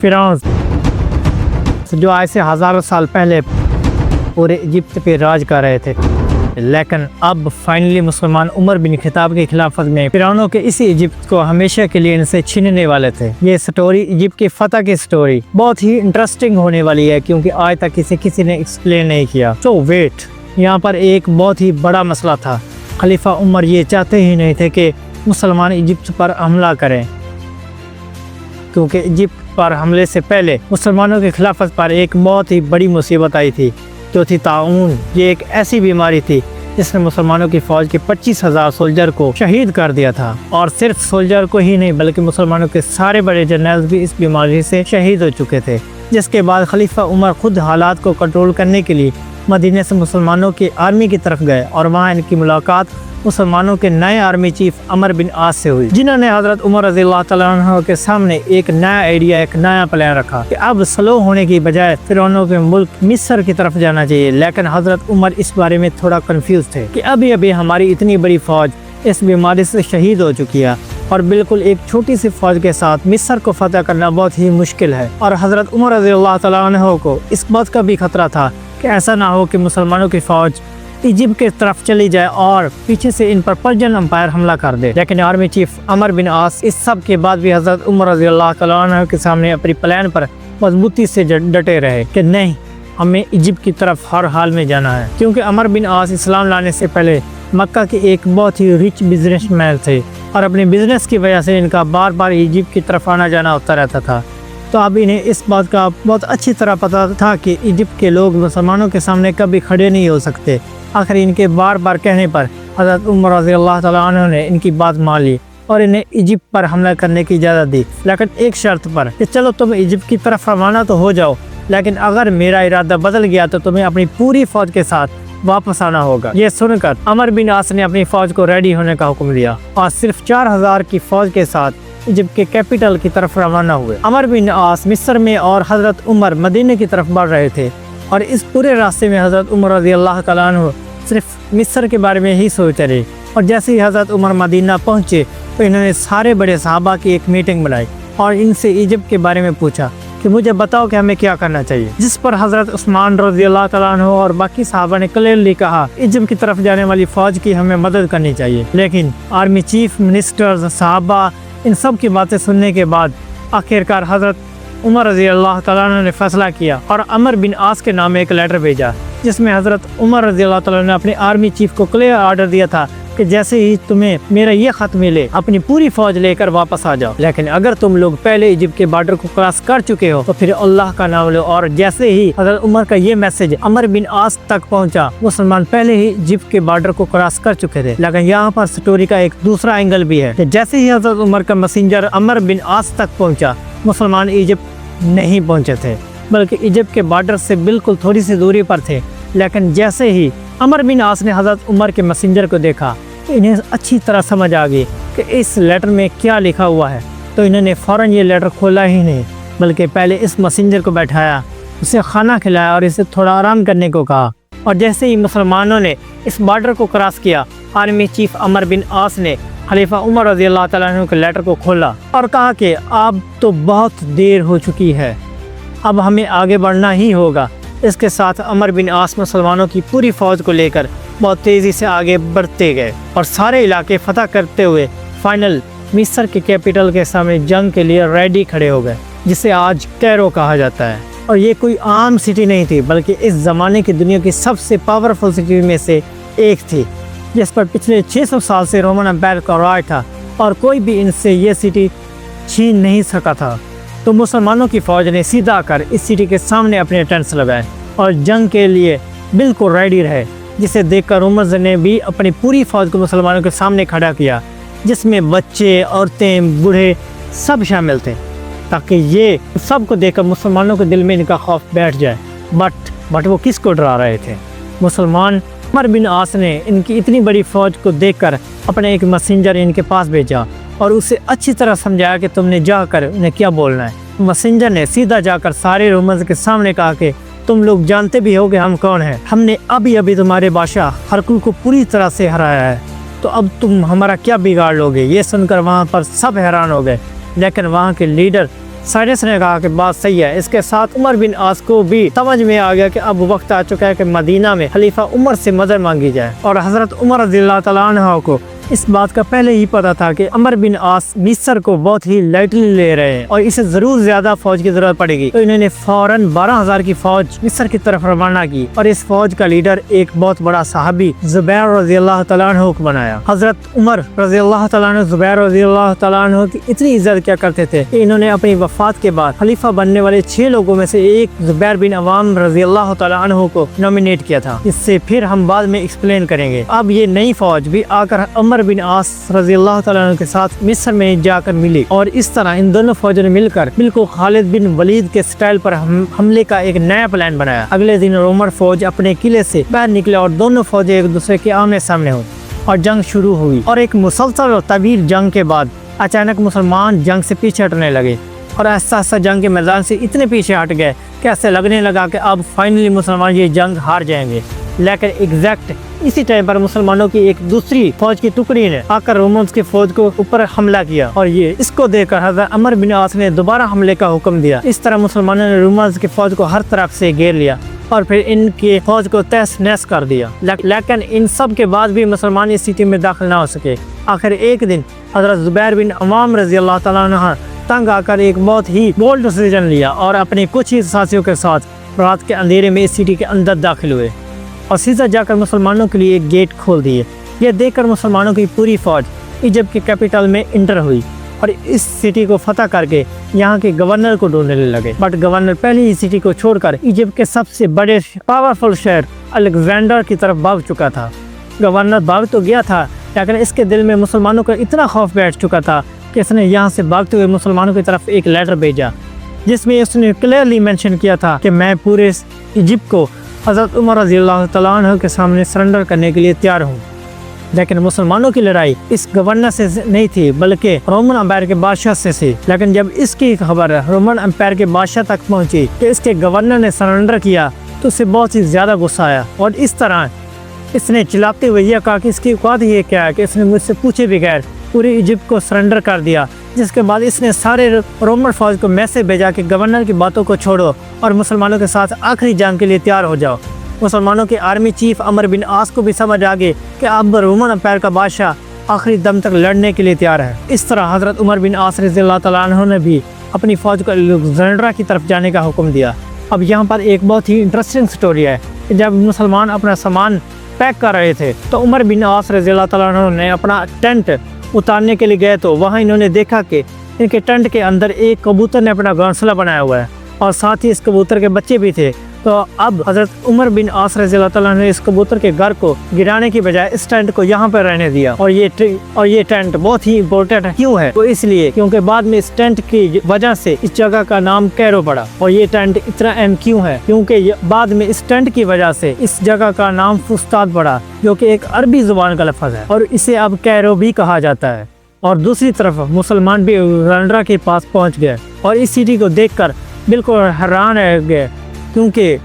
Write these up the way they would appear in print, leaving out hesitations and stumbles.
فرعون جو آج سے ہزاروں سال پہلے پورے ایجپٹ پہ راج کر رہے تھے، لیکن اب فائنلی مسلمان عمر بن خطاب کی خلافت میں فرعونوں کے اسی ایجپٹ کو ہمیشہ کے لیے ان سے چھیننے والے تھے۔ یہ سٹوری ایجپٹ کی فتح کی سٹوری بہت ہی انٹرسٹنگ ہونے والی ہے، کیونکہ آج تک اسے کسی نے ایکسپلین نہیں کیا۔ تو ویٹ، یہاں پر ایک بہت ہی بڑا مسئلہ تھا۔ خلیفہ عمر یہ چاہتے ہی نہیں تھے کہ مسلمان ایجپٹ پر حملہ کریں، کیونکہ ایجپٹ پر حملے سے پہلے مسلمانوں کی خلافت پر ایک بہت ہی بڑی مصیبت آئی تھی، جو تھی طاعون۔ یہ ایک ایسی بیماری تھی جس نے مسلمانوں کی فوج کے 25,000 سولجر کو شہید کر دیا تھا، اور صرف سولجر کو ہی نہیں بلکہ مسلمانوں کے سارے بڑے جنرل بھی اس بیماری سے شہید ہو چکے تھے۔ جس کے بعد خلیفہ عمر خود حالات کو کنٹرول کرنے کے لیے مدینے سے مسلمانوں کی آرمی کی طرف گئے، اور وہاں ان کی ملاقات مسلمانوں کے نئے آرمی چیف عمر بن عاص سے ہوئی، جنہوں نے حضرت عمر رضی اللہ تعالیٰ عنہ کے سامنے ایک نیا آئیڈیا، ایک نیا پلان رکھا کہ اب سلو ہونے کی بجائے فرعونوں کے ملک مصر کی طرف جانا چاہیے۔ لیکن حضرت عمر اس بارے میں تھوڑا کنفیوز تھے کہ ابھی ہماری اتنی بڑی فوج اس بیماری سے شہید ہو چکی ہے، اور بالکل ایک چھوٹی سی فوج کے ساتھ مصر کو فتح کرنا بہت ہی مشکل ہے۔ اور حضرت عمر رضی اللہ تعالیٰ عنہ کو اس بات کا بھی خطرہ تھا کہ ایسا نہ ہو کہ مسلمانوں کی فوج ایجپٹ کی طرف چلی جائے اور پیچھے سے ان پر پرشین امپائر حملہ کر دے۔ لیکن آرمی چیف عمر بن عاص اس سب کے بعد بھی حضرت عمر رضی اللہ تعالیٰ عنہ کے سامنے اپنی پلان پر مضبوطی سے ڈٹے رہے کہ نہیں، ہمیں ایجپٹ کی طرف ہر حال میں جانا ہے، کیونکہ عمر بن عاص اسلام لانے سے پہلے مکہ کے ایک بہت ہی ریچ بزنس مین تھے، اور اپنے بزنس کی وجہ سے ان کا بار بار ایجپٹ کی طرف آنا جانا ہوتا رہتا تھا۔ تو اب انہیں اس بات کا بہت اچھی طرح پتہ تھا کہ ایجپٹ کے لوگ مسلمانوں کے سامنے کبھی کھڑے نہیں ہو سکتے۔ آخر ان کے بار بار کہنے پر حضرت عمر رضی اللہ تعالیٰ عنہ نے ان کی بات مان لی اور انہیں ایجپٹ پر حملہ کرنے کی اجازت دی، لیکن ایک شرط پر کہ چلو تم ایجپٹ کی طرف روانہ تو ہو جاؤ، لیکن اگر میرا ارادہ بدل گیا تو تمہیں اپنی پوری فوج کے ساتھ واپس آنا ہوگا۔ یہ سن کر عمر بن عاص نے اپنی فوج کو ریڈی ہونے کا حکم دیا، اور صرف 4,000 کی فوج کے ساتھ ایجپٹ کے کیپٹل کی طرف روانہ ہوئے۔ عمر بن عاص مصر میں اور حضرت عمر مدینے کی طرف بڑھ رہے تھے، اور اس پورے راستے میں حضرت عمر رضی اللہ تعالیٰ عنہ صرف مصر کے بارے میں ہی سوچتے رہے۔ اور جیسے ہی حضرت عمر مدینہ پہنچے تو انہوں نے سارے بڑے صحابہ کی ایک میٹنگ بنائی اور ان سے ایجپٹ کے بارے میں پوچھا کہ مجھے بتاؤ کہ ہمیں کیا کرنا چاہیے، جس پر حضرت عثمان رضی اللہ تعالیٰ عنہ اور باقی صحابہ نے کلیئرلی کہا ایجپٹ کی طرف جانے والی فوج کی ہمیں مدد کرنی چاہیے۔ لیکن آرمی چیف، منسٹرز، صحابہ، ان سب کی باتیں سننے کے بعد آخرکار حضرت عمر رضی اللہ تعالیٰ عنہ نے فیصلہ کیا اور عمر بن عاص کے نام ایک لیٹر بھیجا، جس میں حضرت عمر رضی اللہ تعالیٰ نے اپنے آرمی چیف کو کلیئر آرڈر دیا تھا کہ جیسے ہی تمہیں میرا یہ خط ملے اپنی پوری فوج لے کر واپس آ جاؤ، لیکن اگر تم لوگ پہلے ایجپٹ کے بارڈر کو کراس کر چکے ہو تو پھر اللہ کا نام لو۔ اور جیسے ہی حضرت عمر کا یہ میسج عمر بن عاص تک پہنچا، مسلمان پہلے ہی ایجپٹ کے بارڈر کو کراس کر چکے تھے۔ لیکن یہاں پر سٹوری کا ایک دوسرا اینگل بھی ہے کہ جیسے ہی حضرت عمر کا میسنجر عمر بن عاص تک پہنچا، مسلمان ایجپٹ نہیں پہنچے تھے، بلکہ ایجپٹ کے بارڈر سے بالکل تھوڑی سی دوری پر تھے۔ لیکن جیسے ہی عمر بن عاص نے حضرت عمر کے میسنجر کو دیکھا، انہیں اچھی طرح سمجھ آ گئی کہ اس لیٹر میں کیا لکھا ہوا ہے، تو انہوں نے فوراً یہ لیٹر کھولا ہی نہیں، بلکہ پہلے اس میسنجر کو بیٹھایا، اسے کھانا کھلایا اور اسے تھوڑا آرام کرنے کو کہا۔ اور جیسے ہی مسلمانوں نے اس بارڈر کو کراس کیا، آرمی چیف عمر بن عاص نے خلیفہ عمر رضی اللہ تعالیٰ عنہ کے لیٹر کو کھولا اور کہا کہ اب تو بہت دیر ہو چکی ہے، اب ہمیں آگے بڑھنا ہی ہوگا۔ اس کے ساتھ عمر بن عاص مسلمانوں کی پوری فوج کو لے کر بہت تیزی سے آگے بڑھتے گئے اور سارے علاقے فتح کرتے ہوئے فائنل مصر کے کیپٹل کے سامنے جنگ کے لیے ریڈی کھڑے ہو گئے، جسے آج کیرو کہا جاتا ہے۔ اور یہ کوئی عام سٹی نہیں تھی، بلکہ اس زمانے کی دنیا کی سب سے پاورفل سٹی میں سے ایک تھی، جس پر پچھلے 600 سال سے رومن امپائر کا راج تھا، اور کوئی بھی ان سے یہ سٹی چھین نہیں سکا تھا۔ تو مسلمانوں کی فوج نے سیدھا آ کر اس سٹی کے سامنے اپنے ٹینٹس لگائے اور جنگ کے لیے بالکل ریڈی رہے، جسے دیکھ کر رومنز نے بھی اپنی پوری فوج کو مسلمانوں کے سامنے کھڑا کیا، جس میں بچے، عورتیں، بوڑھے سب شامل تھے، تاکہ یہ سب کو دیکھ کر مسلمانوں کے دل میں ان کا خوف بیٹھ جائے۔ بٹ وہ کس کو ڈرا رہے تھے؟ مسلمان۔ عمر بن عاص نے ان کی اتنی بڑی فوج کو دیکھ کر اپنے ایک میسنجر ان کے پاس بھیجا اور اسے اچھی طرح سمجھایا کہ تم نے جا کر انہیں کیا بولنا ہے۔ میسنجر نے سیدھا جا کر سارے رومنز کے سامنے کہا کہ تم لوگ جانتے بھی ہو کہ ہم کون ہیں، ہم نے ابھی تمہارے بادشاہ ہرکل کو پوری طرح سے ہرایا ہے، تو اب تم ہمارا کیا بگاڑ لوگے؟ یہ سن کر وہاں پر سب حیران ہو گئے، لیکن وہاں کے لیڈر سائرس نے کہا کہ بات صحیح ہے۔ اس کے ساتھ عمر بن عاص کو بھی سمجھ میں آ گیا کہ اب وقت آ چکا ہے کہ مدینہ میں خلیفہ عمر سے مدد مانگی جائے، اور حضرت عمر رضی اللہ تعالیٰ عنہ کو اس بات کا پہلے ہی پتا تھا کہ عمر بن عاص مصر کو بہت ہی لائٹلی لے رہے ہیں اور اسے ضرور زیادہ فوج کی ضرورت پڑے گی، تو انہوں نے فوراً 12,000 کی فوج مصر کی طرف روانہ کی، اور اس فوج کا لیڈر ایک بہت بڑا صحابی زبیر رضی اللہ تعالیٰ عنہ کو بنایا۔ حضرت عمر رضی اللہ تعالیٰ عنہ زبیر رضی اللہ تعالیٰ عنہ کی اتنی عزت کیا کرتے تھے کہ انہوں نے اپنی وفات کے بعد خلیفہ بننے والے 6 لوگوں میں سے ایک زبیر بن عوام رضی اللہ تعالیٰ عنہ کو نومینیٹ کیا تھا، اس سے پھر ہم بعد میں ایکسپلین کریں گے۔ اب یہ نئی فوج بھی آ کر عمر بن عاص رضی اللہ تعالیٰ عنہ کے ساتھ مصر میں جا کر ملی، اور اس طرح ان دونوں فوجوں نے مل کر بالکل خالد بن ولید کے سٹائل پر حملے کا ایک نیا پلان بنایا۔ اگلے دن رومن فوج اپنے قلعے سے باہر نکلے اور دونوں فوجیں ایک دوسرے کے آمنے سامنے ہوئی اور جنگ شروع ہوئی، اور ایک مسلسل اور طویل جنگ کے بعد اچانک مسلمان جنگ سے پیچھے ہٹنے لگے، اور آہستہ آہستہ جنگ کے میدان سے اتنے پیچھے ہٹ گئے کہ ایسے لگنے لگا کہ اب فائنلی مسلمان یہ جنگ ہار جائیں گے۔ لیکن ایگزیکٹ اسی ٹائم پر مسلمانوں کی ایک دوسری فوج کی ٹکڑی نے آ کر رومنز کی فوج کو اوپر حملہ کیا، اور اس کو دیکھ کر حضرت عمر بن عاص نے دوبارہ حملے کا حکم دیا۔ اس طرح مسلمانوں نے رومنز کی فوج کو ہر طرف سے گھیر لیا اور پھر ان کی فوج کو تہس نہس کر دیا، لیکن ان سب کے بعد بھی مسلمان اس سٹی میں داخل نہ ہو سکے۔ آخر ایک دن حضرت زبیر بن عوام رضی اللہ تعالیٰ عنہ تنگ آ کر ایک بہت ہی بولڈ ڈیسیژن لیا اور اپنے کچھ ہی ساتھیوں کے ساتھ رات کے اندھیرے میں اس سٹی کے اندر داخل ہوئے اور سیدھا جا کر مسلمانوں کے لیے ایک گیٹ کھول دیے۔ یہ دیکھ کر مسلمانوں کی پوری فوج ایجپٹ کے کیپٹل میں انٹر ہوئی اور اس سٹی کو فتح کر کے یہاں کے گورنر کو ڈھونڈنے لگے، بٹ گورنر پہلے ہی سٹی کو چھوڑ کر ایجپٹ کے سب سے بڑے پاورفل شہر الیگزینڈر کی طرف بھاگ چکا تھا۔ گورنر بھاگ تو گیا تھا، لیکن اس کے دل میں مسلمانوں کا اتنا خوف بیٹھ چکا تھا کہ اس نے یہاں سے بھاگتے ہوئے مسلمانوں کی طرف ایک لیٹر بھیجا، جس میں اس نے کلیئرلی مینشن کیا تھا کہ میں پورے ایجپٹ کو حضرت عمر رضی اللہ تعالیٰ عنہ کے سامنے سرنڈر کرنے کے لیے تیار ہوں۔ لیکن مسلمانوں کی لڑائی اس گورنر سے نہیں تھی بلکہ رومن امپائر کے بادشاہ سے تھی۔ لیکن جب اس کی خبر رومن امپائر کے بادشاہ تک پہنچی کہ اس کے گورنر نے سرنڈر کیا تو اسے بہت ہی زیادہ غصہ آیا، اور اس طرح اس نے چلاتے ہوئے یہ کہا کہ اس کی اوقات یہ کیا ہے کہ اس نے مجھ سے پوچھے بغیر پوری ایجپٹ کو سرنڈر کر دیا۔ جس کے بعد اس نے سارے رومن فوج کو میسج بھیجا کہ گورنر کی باتوں کو چھوڑو اور مسلمانوں کے ساتھ آخری جنگ کے لیے تیار ہو جاؤ۔ مسلمانوں کے آرمی چیف عمر بن عاص کو بھی سمجھ آ گئی کہ اب رومن امپائر کا بادشاہ آخری دم تک لڑنے کے لیے تیار ہے۔ اس طرح حضرت عمر بن عاص رضی اللہ تعالیٰ عنہ نے بھی اپنی فوج کو الیگزینڈرا کی طرف جانے کا حکم دیا۔ اب یہاں پر ایک بہت ہی انٹرسٹنگ سٹوری ہے کہ جب مسلمان اپنا سامان پیک کر رہے تھے تو عمر بن عاص رضی اللہ تعالیٰ عنہ نے اپنا ٹینٹ اتارنے کے لیے گئے تو وہاں انہوں نے دیکھا کہ ان کے ٹینٹ کے اندر ایک کبوتر نے اپنا گھونسلہ بنایا ہوا ہے اور ساتھ ہی اس کبوتر کے بچے بھی تھے۔ تو اب حضرت عمر بن عاص رضی اللہ تعالیٰ نے اس کبوتر کے گھر کو گرانے کی بجائے اس ٹینٹ کو یہاں پر رہنے دیا، اور یہ ٹینٹ بہت ہی امپورٹنٹ ہے۔ کیوں ہے؟ تو اس لیے کیونکہ بعد میں اس ٹینٹ کی وجہ سے اس جگہ کا نام کیرو پڑا، اور یہ ٹینٹ اتنا اہم کیوں ہے؟ کیونکہ بعد میں اس ٹینٹ کی وجہ سے اس جگہ کا نام فسطاط پڑا، جو کہ ایک عربی زبان کا لفظ ہے، اور اسے اب کیرو بھی کہا جاتا ہے۔ اور دوسری طرف مسلمان بھی الیگزینڈرا کے پاس پہنچ گئے اور اس سٹی کو دیکھ کر بالکل حیران رہ گئے، کیونکہ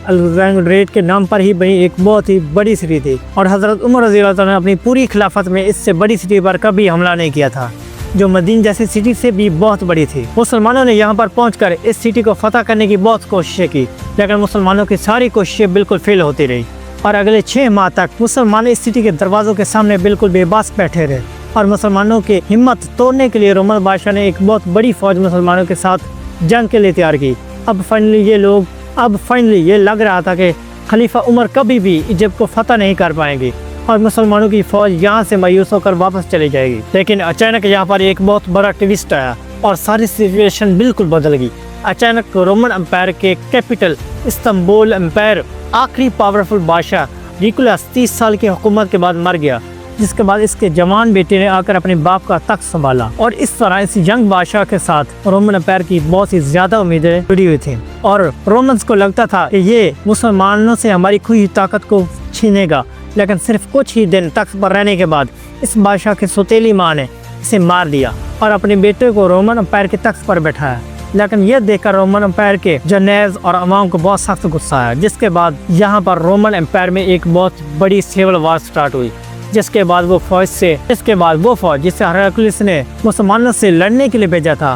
الیگزینڈریٹ کے نام پر ہی بنی ایک بہت ہی بڑی سٹی تھی، اور حضرت عمر رضی اللہ تعالیٰ نے اپنی پوری خلافت میں اس سے بڑی سٹی پر کبھی حملہ نہیں کیا تھا، جو مدینہ جیسی سٹی سے بھی بہت بڑی تھی۔ مسلمانوں نے یہاں پر پہنچ کر اس سٹی کو فتح کرنے کی بہت کوششیں کی، لیکن مسلمانوں کی ساری کوششیں بالکل فیل ہوتی رہی، اور اگلے 6 ماہ تک مسلمان اس سٹی کے دروازوں کے سامنے بالکل بے بس بیٹھے رہے، اور مسلمانوں کی ہمت توڑنے کے لیے رومن بادشاہ نے ایک بہت بڑی فوج مسلمانوں کے ساتھ جنگ کے لیے تیار کی۔ اب فائنلی یہ لگ رہا تھا کہ خلیفہ عمر کبھی بھی ایجپٹ کو فتح نہیں کر پائیں گے اور مسلمانوں کی فوج یہاں سے مایوس ہو کر واپس چلی جائے گی۔ لیکن اچانک یہاں پر ایک بہت بڑا ٹویسٹ آیا اور ساری سچویشن بالکل بدل گئی۔ اچانک رومن امپائر کے کیپٹل استنبول امپائر آخری پاورفل بادشاہ ریکولاس 30 سال کی حکومت کے بعد مر گیا، جس کے بعد اس کے جوان بیٹے نے آ کر اپنے باپ کا تخت سنبھالا، اور اس طرح اس ینگ بادشاہ کے ساتھ رومن امپائر کی بہت ہی زیادہ امیدیں جڑی ہوئی تھیں، اور رومنز کو لگتا تھا کہ یہ مسلمانوں سے ہماری کھوئی طاقت کو چھینے گا۔ لیکن صرف کچھ ہی دن تخت پر رہنے کے بعد اس بادشاہ کی سوتیلی ماں نے اسے مار دیا اور اپنے بیٹے کو رومن امپائر کے تخت پر بٹھایا۔ لیکن یہ دیکھ کر رومن امپائر کے جنرلز اور عوام کو بہت سخت غصہ آیا، جس کے بعد یہاں پر رومن امپائر میں ایک بہت بڑی سیول وار سٹارٹ ہوئی، جس کے بعد وہ فوج جسے ہرکلیس نے مسلمانوں سے لڑنے کے لیے بھیجا تھا،